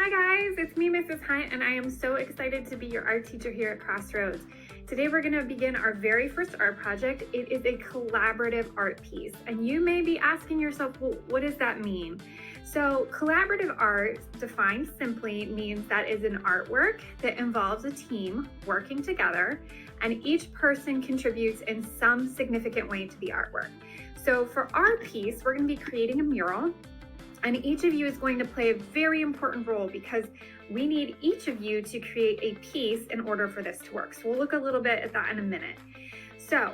Hi guys, it's me, Mrs. Hunt, and I am so excited to be your art teacher here at Crossroads. Today we're going to begin our very first art project. It is a collaborative art piece, and you may be asking yourself, well, what does that mean? So collaborative art, defined simply, means that is an artwork that involves a team working together, and each person contributes in some significant way to the artwork. So for our piece, we're going to be creating a mural. And each of you is going to play a very important role because we need each of you to create a piece in order for this to work. So we'll look a little bit at that in a minute. So,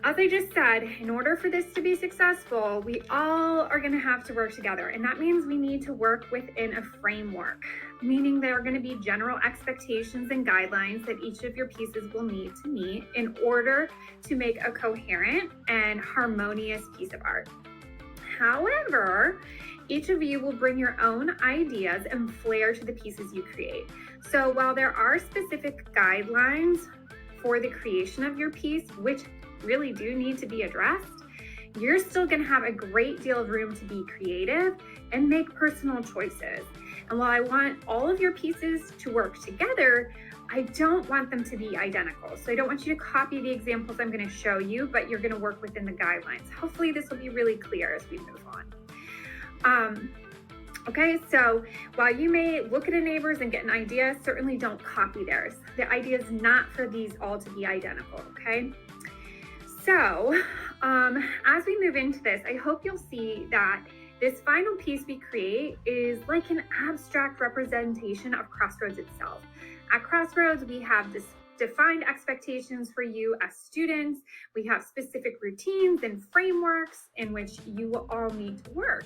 as I just said, in order for this to be successful, we all are going to have to work together. And that means we need to work within a framework, meaning there are going to be general expectations and guidelines that each of your pieces will need to meet in order to make a coherent and harmonious piece of art. However, each of you will bring your own ideas and flair to the pieces you create. So while there are specific guidelines for the creation of your piece, which really do need to be addressed, you're still going to have a great deal of room to be creative and make personal choices. And while I want all of your pieces to work together, I don't want them to be identical. So I don't want you to copy the examples I'm going to show you, but you're going to work within the guidelines. Hopefully this will be really clear as we move on. Okay, so while you may look at a neighbor's and get an idea, certainly don't copy theirs. The idea is not for these all to be identical, okay? So as we move into this, I hope you'll see that this final piece we create is like an abstract representation of Crossroads itself. At Crossroads, we have this defined expectations for you as students. We have specific routines and frameworks in which you will all need to work.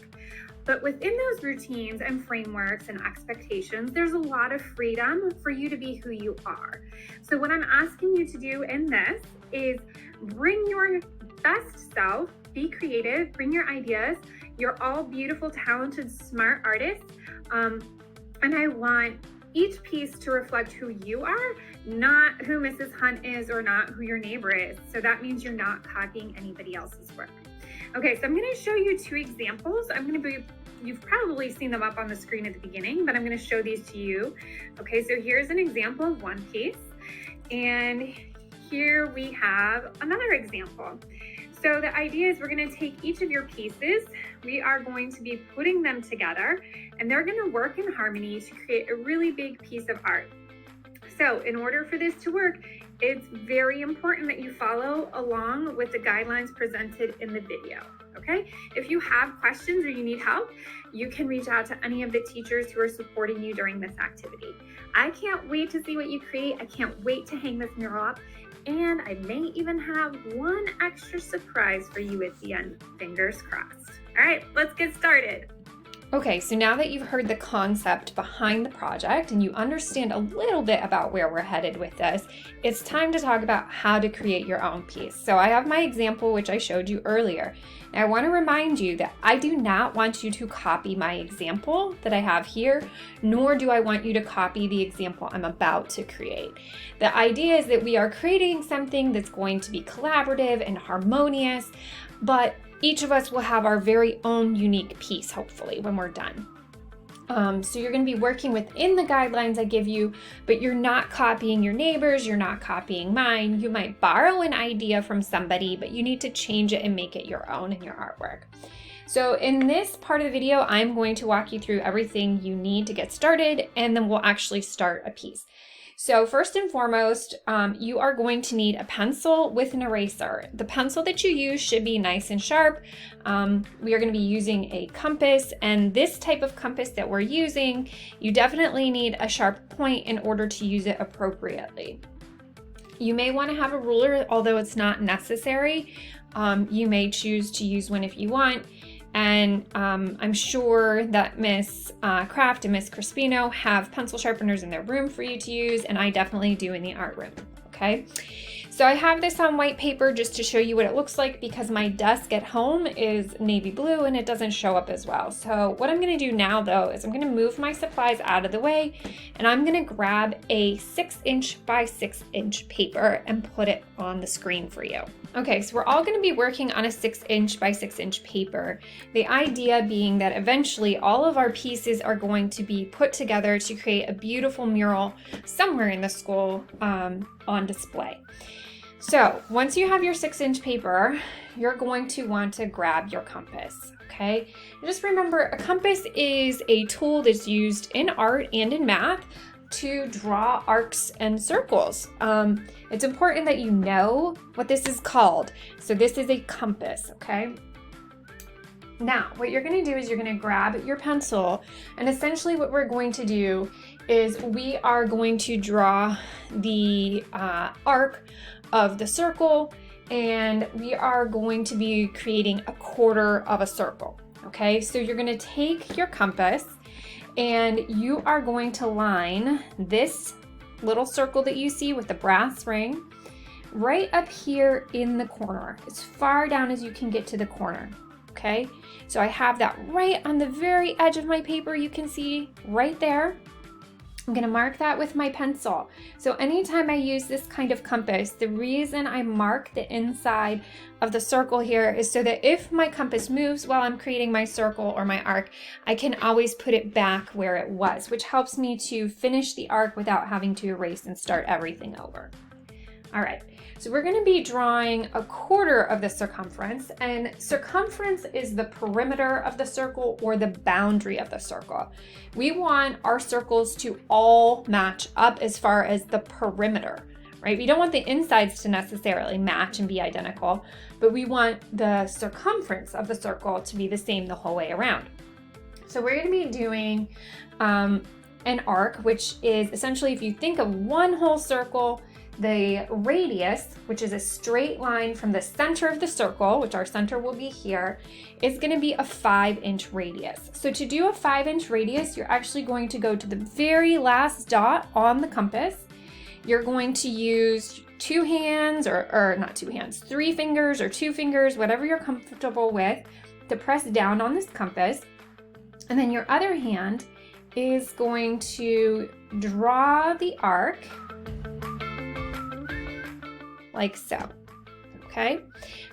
But within those routines and frameworks and expectations, there's a lot of freedom for you to be who you are. So what I'm asking you to do in this is bring your best self, be creative, bring your ideas. You're all beautiful, talented, smart artists. And I want each piece to reflect who you are, not who Mrs. Hunt is or not who your neighbor is. So that means you're not copying anybody else's work. Okay, so I'm going to show you two examples. You've probably seen them up on the screen at the beginning, but I'm going to show these to you. Okay, so here's an example of one piece. And here we have another example. So the idea is we're going to take each of your pieces, we are going to be putting them together, and they're going to work in harmony to create a really big piece of art. So in order for this to work, it's very important that you follow along with the guidelines presented in the video, okay? If you have questions or you need help, you can reach out to any of the teachers who are supporting you during this activity. I can't wait to see what you create. I can't wait to hang this mural up. And I may even have one extra surprise for you at the end. Fingers crossed. All right, let's get started. Okay, so now that you've heard the concept behind the project and you understand a little bit about where we're headed with this, it's time to talk about how to create your own piece. So I have my example, which I showed you earlier. Now I want to remind you that I do not want you to copy my example that I have here, nor do I want you to copy the example I'm about to create. The idea is that we are creating something that's going to be collaborative and harmonious, but each of us will have our very own unique piece, hopefully, when we're done. So you're going to be working within the guidelines I give you, but you're not copying your neighbors, you're not copying mine. You might borrow an idea from somebody, but you need to change it and make it your own in your artwork. So in this part of the video, I'm going to walk you through everything you need to get started, and then we'll actually start a piece. So first and foremost, you are going to need a pencil with an eraser. The pencil that you use should be nice and sharp. We are going to be using a compass, and this type of compass that we're using, you definitely need a sharp point in order to use it appropriately. You may want to have a ruler, although it's not necessary. You may choose to use one if you want. And I'm sure that Miss Kraft and Miss Crispino have pencil sharpeners in their room for you to use, and I definitely do in the art room, okay? So I have this on white paper just to show you what it looks like because my desk at home is navy blue and it doesn't show up as well. So what I'm gonna do now though is I'm gonna move my supplies out of the way and I'm gonna grab a 6" by 6" paper and put it on the screen for you. Okay, so we're all gonna be working on a 6" by 6" paper. The idea being that eventually all of our pieces are going to be put together to create a beautiful mural somewhere in the school on display. So once you have your 6" paper, you're going to want to grab your compass, okay? And just remember, a compass is a tool that's used in art and in math to draw arcs and circles. It's important that you know what this is called. So this is a compass, okay? Now, what you're gonna do is you're gonna grab your pencil, and essentially what we're going to do is we are going to draw the arc of the circle, and we are going to be creating a quarter of a circle, okay? So you're gonna take your compass, and you are going to line this little circle that you see with the brass ring right up here in the corner, as far down as you can get to the corner, okay? So I have that right on the very edge of my paper, you can see right there. I'm gonna mark that with my pencil. So anytime I use this kind of compass, the reason I mark the inside of the circle here is so that if my compass moves while I'm creating my circle or my arc, I can always put it back where it was, which helps me to finish the arc without having to erase and start everything over. All right, so we're gonna be drawing a quarter of the circumference, and circumference is the perimeter of the circle or the boundary of the circle. We want our circles to all match up as far as the perimeter, right? We don't want the insides to necessarily match and be identical, but we want the circumference of the circle to be the same the whole way around. So we're gonna be doing an arc, which is essentially, if you think of one whole circle, the radius, which is a straight line from the center of the circle, which our center will be here, is going to be a 5" radius. So to do a 5" radius, you're actually going to go to the very last dot on the compass. You're going to use 2 hands, or not 2 hands, 3 fingers or 2 fingers, whatever you're comfortable with, to press down on this compass. And then your other hand is going to draw the arc like so, okay?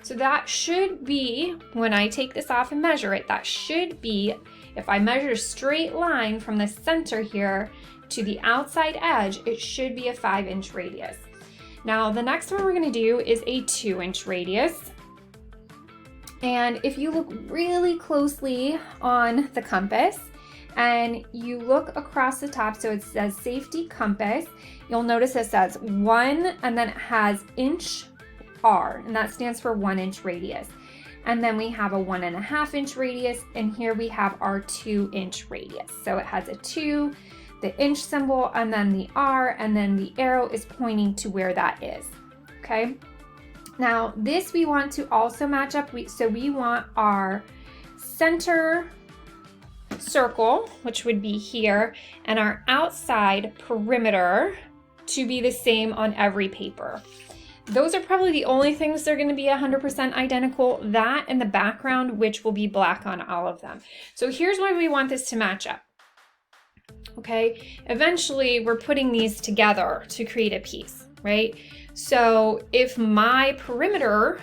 So that should be, when I take this off and measure it, that should be, if I measure a straight line from the center here to the outside edge, it should be a 5" radius. Now, the next one we're gonna do is a 2" radius. And if you look really closely on the compass, and you look across the top, so it says safety compass, you'll notice it says 1 and then it has inch R, and that stands for 1" radius. And then we have a 1.5" radius, and here we have our 2" radius. So it has a 2, the inch symbol, and then the R, and then the arrow is pointing to where that is, okay? Now this we want to also match up, so we want our center circle, which would be here, and our outside perimeter to be the same on every paper. Those are probably the only things that are going to be 100% identical, that and the background, which will be black on all of them. So here's why we want this to match up. Okay, eventually we're putting these together to create a piece, right? So if my perimeter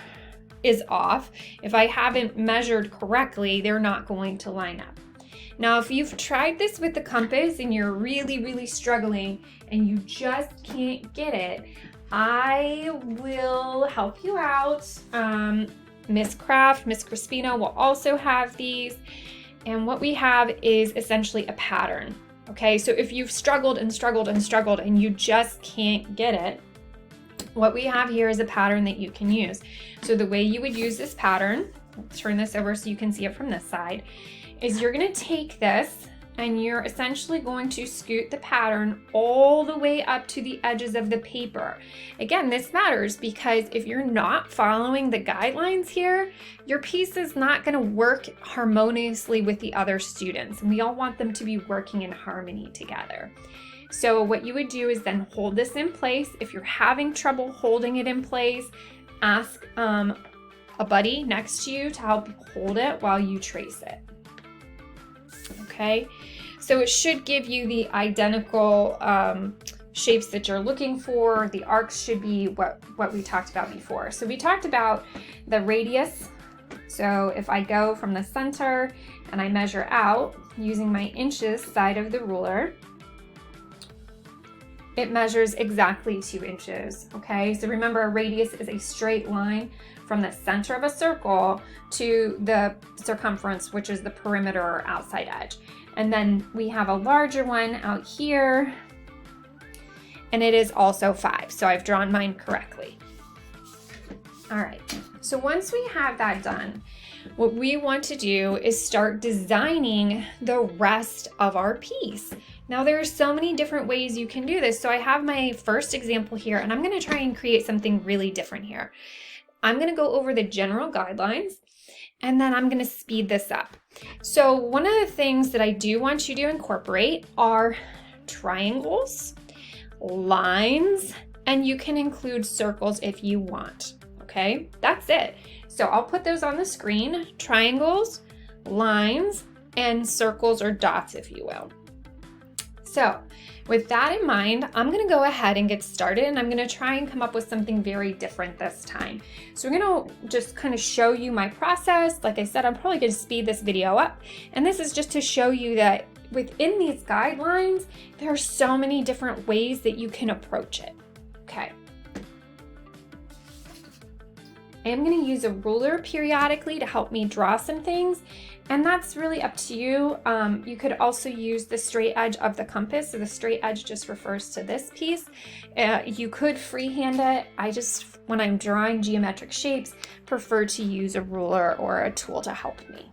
is off, if I haven't measured correctly, they're not going to line up. Now, if you've tried this with the compass and you're really, really struggling and you just can't get it, I will help you out. Miss Craft, Miss Crispino will also have these. And what we have is essentially a pattern. Okay, so if you've struggled and struggled and struggled and you just can't get it, what we have here is a pattern that you can use. So the way you would use this pattern, let's turn this over so you can see it from this side, is you're gonna take this and you're essentially going to scoot the pattern all the way up to the edges of the paper. Again, this matters because if you're not following the guidelines here, your piece is not gonna work harmoniously with the other students, and we all want them to be working in harmony together. So what you would do is then hold this in place. If you're having trouble holding it in place, ask a buddy next to you to help you hold it while you trace it. Okay, so it should give you the identical shapes that you're looking for. The arcs should be what we talked about before. So we talked about the radius. So if I go from the center and I measure out using my inches side of the ruler, it measures exactly 2 inches, okay? So remember, a radius is a straight line from the center of a circle to the circumference, which is the perimeter or outside edge. And then we have a larger one out here, and it is also 5. So I've drawn mine correctly. All right, so once we have that done, what we want to do is start designing the rest of our piece. Now there are so many different ways you can do this. So I have my first example here, and I'm gonna try and create something really different here. I'm gonna go over the general guidelines, and then I'm gonna speed this up. So one of the things that I do want you to incorporate are triangles, lines, and you can include circles if you want. Okay, that's it. So I'll put those on the screen: triangles, lines, and circles or dots, if you will. So with that in mind, I'm gonna go ahead and get started, and I'm gonna try and come up with something very different this time. So we're gonna just kind of show you my process. Like I said, I'm probably gonna speed this video up, and this is just to show you that within these guidelines, there are so many different ways that you can approach it. Okay. I am going to use a ruler periodically to help me draw some things, and that's really up to you. You could also use the straight edge of the compass. So the straight edge just refers to this piece. You could freehand it. I just, when I'm drawing geometric shapes, prefer to use a ruler or a tool to help me.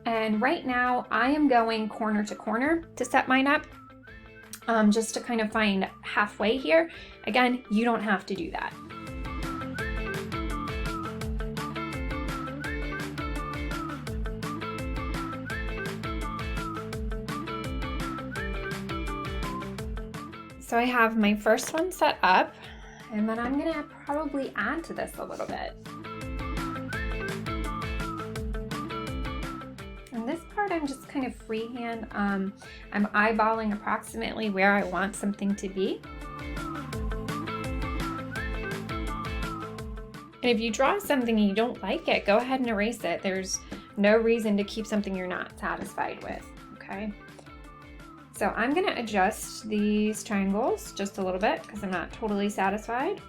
And right now I am going corner to corner to set mine up, just to kind of find halfway here. Again, you don't have to do that. So I have my first one set up, and then I'm gonna probably add to this a little bit. And this part I'm just kind of freehand. I'm eyeballing approximately where I want something to be. And if you draw something and you don't like it, go ahead and erase it. There's no reason to keep something you're not satisfied with, okay? So I'm gonna adjust these triangles just a little bit because I'm not totally satisfied.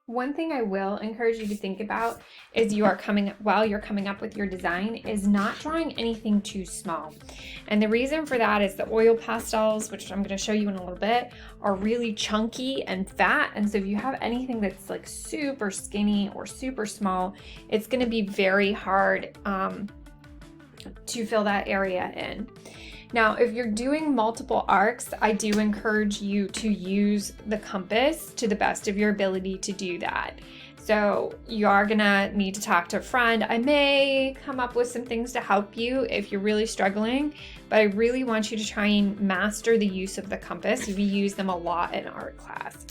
One thing I will encourage you to think about is while you're coming up with your design is not drawing anything too small. And the reason for that is the oil pastels, which I'm going to show you in a little bit, are really chunky and fat. And so if you have anything that's like super skinny or super small, it's going to be very hard to fill that area in. Now, if you're doing multiple arcs, I do encourage you to use the compass to the best of your ability to do that. So you are gonna need to talk to a friend. I may come up with some things to help you if you're really struggling, but I really want you to try and master the use of the compass. We use them a lot in art class.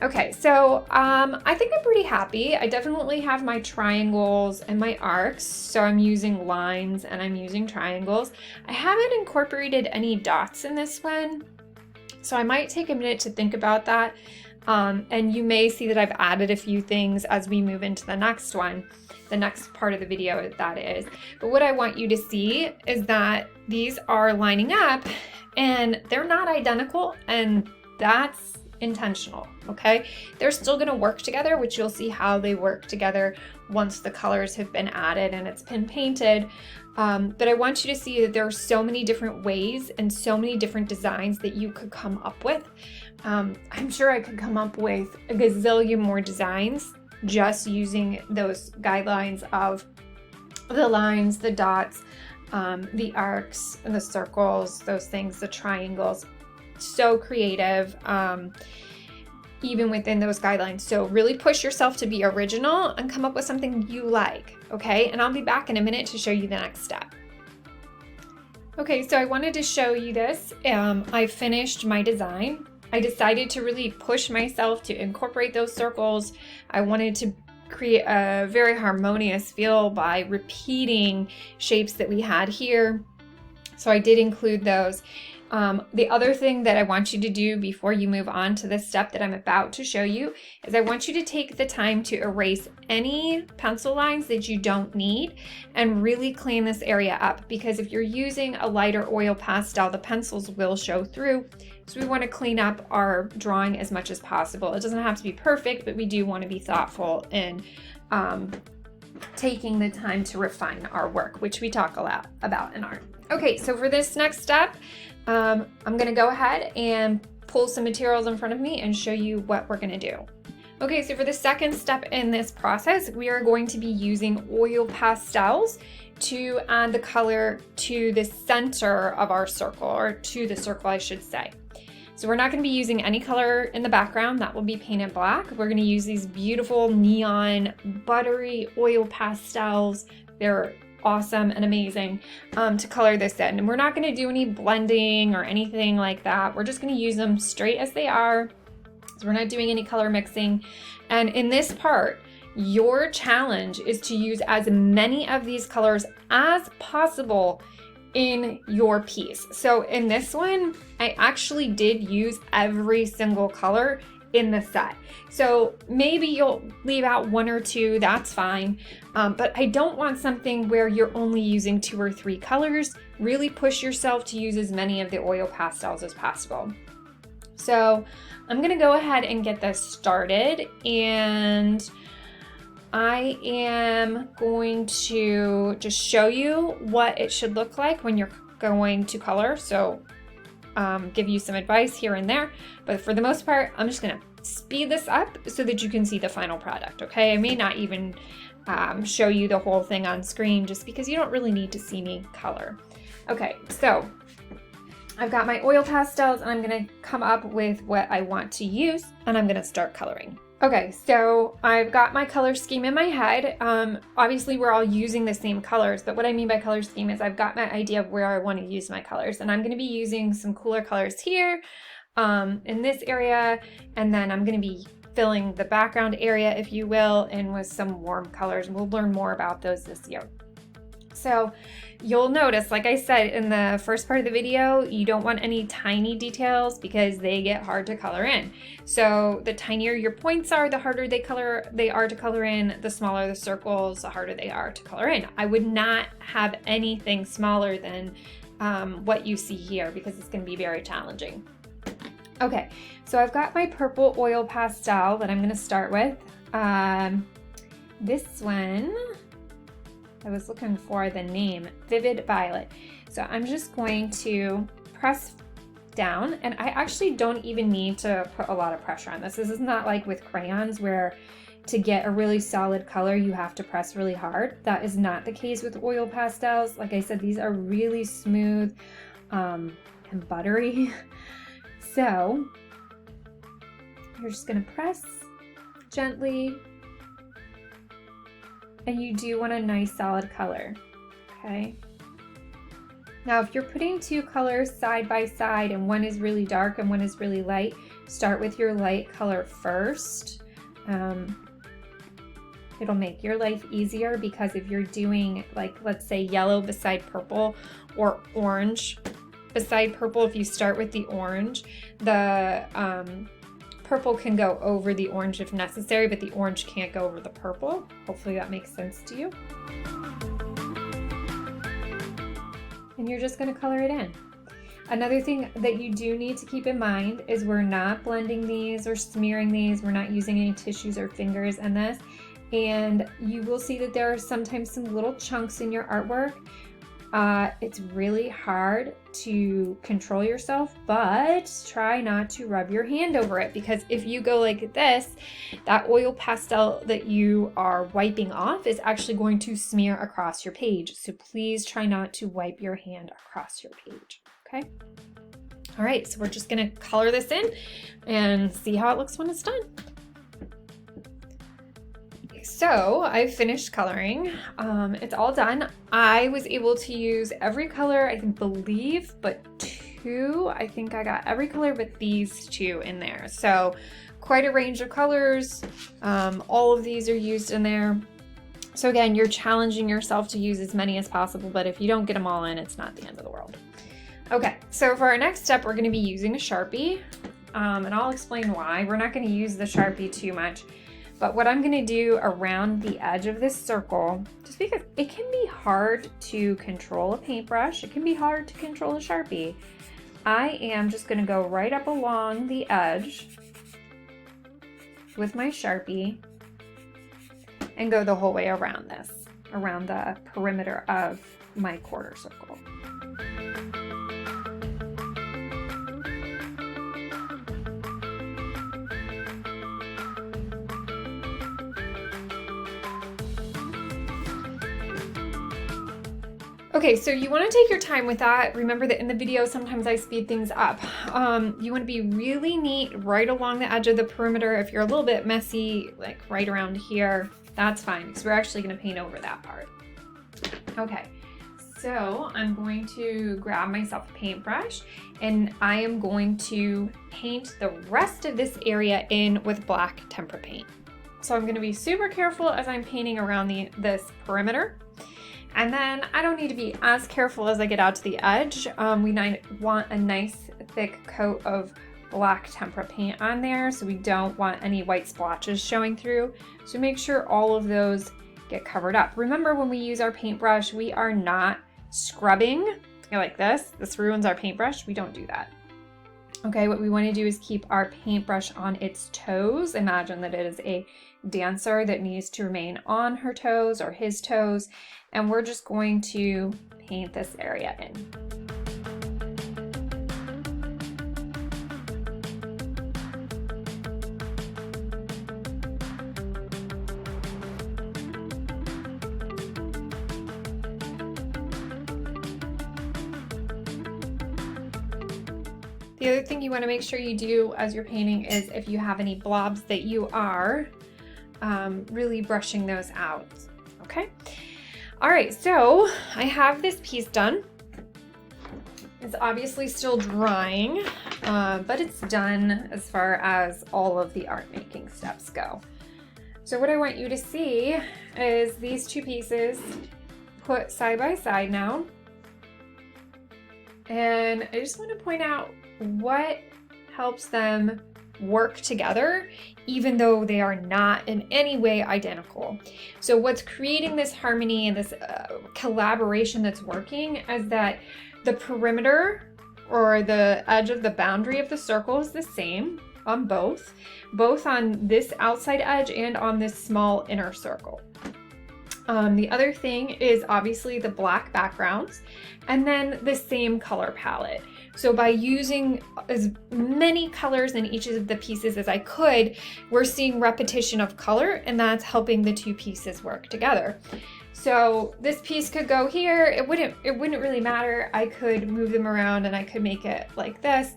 Okay, so I think I'm pretty happy. I definitely have my triangles and my arcs, so I'm using lines and I'm using triangles. I haven't incorporated any dots in this one, so I might take a minute to think about that. And you may see that I've added a few things as we move into the next one, the next part of the video that is. But what I want you to see is that these are lining up and they're not identical, and that's intentional, okay? They're still going to work together, which you'll see how they work together once the colors have been added and it's been painted. But I want you to see that there are so many different ways and so many different designs that you could come up with. I'm sure I could come up with a gazillion more designs just using those guidelines of the lines, the dots, the arcs, and the circles, those things, the triangles. so creative, even within those guidelines. So really push yourself to be original and come up with something you like, okay? And I'll be back in a minute to show you the next step. Okay, so I wanted to show you this. I finished my design. I decided to really push myself to incorporate those circles. I wanted to create a very harmonious feel by repeating shapes that we had here. So I did include those. The other thing that I want you to do before you move on to this step that I'm about to show you is I want you to take the time to erase any pencil lines that you don't need and really clean this area up, because if you're using a lighter oil pastel, the pencils will show through. So we want to clean up our drawing as much as possible. It doesn't have to be perfect, but we do want to be thoughtful in taking the time to refine our work, which we talk a lot about in art. Okay, so for this next step, I'm gonna go ahead and pull some materials in front of me and show you what we're gonna do. Okay, so for the second step in this process, we are going to be using oil pastels to add the color to the center of our circle, or to the circle, I should say. So we're not gonna be using any color in the background, that will be painted black. We're gonna use these beautiful neon, buttery oil pastels. They're awesome and amazing to color this in. And we're not going to do any blending or anything like that. We're just going to use them straight as they are. So we're not doing any color mixing. And in this part, your challenge is to use as many of these colors as possible in your piece. So in this one, I actually did use every single color in the set. So maybe you'll leave out one or two, that's fine. But I don't want something where you're only using 2 or 3 colors. Really push yourself to use as many of the oil pastels as possible. So I'm gonna go ahead and get this started, and I am going to just show you what it should look like when you're going to color. So give you some advice here and there, but for the most part, I'm just gonna speed this up so that you can see the final product, okay? I may not even show you the whole thing on screen just because you don't really need to see me color. Okay, so I've got my oil pastels and I'm gonna come up with what I want to use, and I'm gonna start coloring. Okay, so I've got my color scheme in my head. Obviously we're all using the same colors, but what I mean by color scheme is I've got my idea of where I want to use my colors, and I'm going to be using some cooler colors here in this area, and then I'm going to be filling the background area, if you will, in with some warm colors, and we'll learn more about those this year. So you'll notice, like I said in the first part of the video, you don't want any tiny details because they get hard to color in. So the tinier your points are, the harder they are to color in. The smaller the circles, the harder they are to color in. I would not have anything smaller than what you see here because it's going to be very challenging. Okay, so I've got my purple oil pastel that I'm going to start with. This one, I was looking for the name, Vivid Violet. So I'm just going to press down, and I actually don't even need to put a lot of pressure on this. This is not like with crayons where to get a really solid color you have to press really hard. That is not the case with oil pastels. Like I said, these are really smooth and buttery. So you're just gonna press gently, and you do want a nice solid color, okay? Now, if you're putting 2 colors side by side and one is really dark and one is really light, start with your light color first. It'll make your life easier because if you're doing, like, let's say yellow beside purple or orange beside purple, if you start with the orange, the purple can go over the orange if necessary, but the orange can't go over the purple. Hopefully that makes sense to you. And you're just going to color it in. Another thing that you do need to keep in mind is we're not blending these or smearing these. We're not using any tissues or fingers in this. And you will see that there are sometimes some little chunks in your artwork. It's really hard to control yourself, but try not to rub your hand over it, because if you go like this, that oil pastel that you are wiping off is actually going to smear across your page. So please try not to wipe your hand across your page, okay? All right, so we're just gonna color this in and see how it looks when it's done. So I've finished coloring. It's all done. I was able to use every color, I believe, but two. I think I got every color but these two in there. So quite a range of colors. All of these are used in there. So again, you're challenging yourself to use as many as possible, but if you don't get them all in, it's not the end of the world. Okay, so for our next step, we're gonna be using a Sharpie, and I'll explain why. We're not gonna use the Sharpie too much. But what I'm gonna do around the edge of this circle, just because it can be hard to control a paintbrush, it can be hard to control a Sharpie, I am just gonna go right up along the edge with my Sharpie and go the whole way around this, around the perimeter of my quarter circle. Okay, so you want to take your time with that. Remember that in the video, sometimes I speed things up. You want to be really neat right along the edge of the perimeter. If you're a little bit messy, like right around here, that's fine because we're actually going to paint over that part. Okay, so I'm going to grab myself a paintbrush and I am going to paint the rest of this area in with black tempera paint. So I'm going to be super careful as I'm painting around this perimeter. And then I don't need to be as careful as I get out to the edge. We want a nice thick coat of black tempera paint on there, so we don't want any white splotches showing through. So make sure all of those get covered up. Remember, when we use our paintbrush, we are not scrubbing like this. This ruins our paintbrush. We don't do that. Okay, what we want to do is keep our paintbrush on its toes. Imagine that it is a dancer that needs to remain on her toes or his toes, and we're just going to paint this area in. The other thing you want to make sure you do as you're painting is if you have any blobs that you are really brushing those out, okay? All right, so I have this piece done. It's obviously still drying, but it's done as far as all of the art making steps go. So what I want you to see is these two pieces put side by side now. And I just want to point out what helps them work together, even though they are not in any way identical. So what's creating this harmony and this collaboration that's working is that the perimeter or the edge of the boundary of the circle is the same on both on this outside edge and on this small inner circle. The other thing is obviously the black backgrounds and then the same color palette. So by using as many colors in each of the pieces as I could, we're seeing repetition of color, and that's helping the two pieces work together. So this piece could go here. It wouldn't really matter. I could move them around and I could make it like this.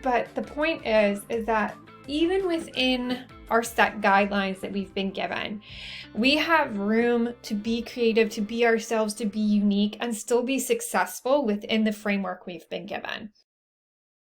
But the point is that even within our set guidelines that we've been given, we have room to be creative, to be ourselves, to be unique, and still be successful within the framework we've been given.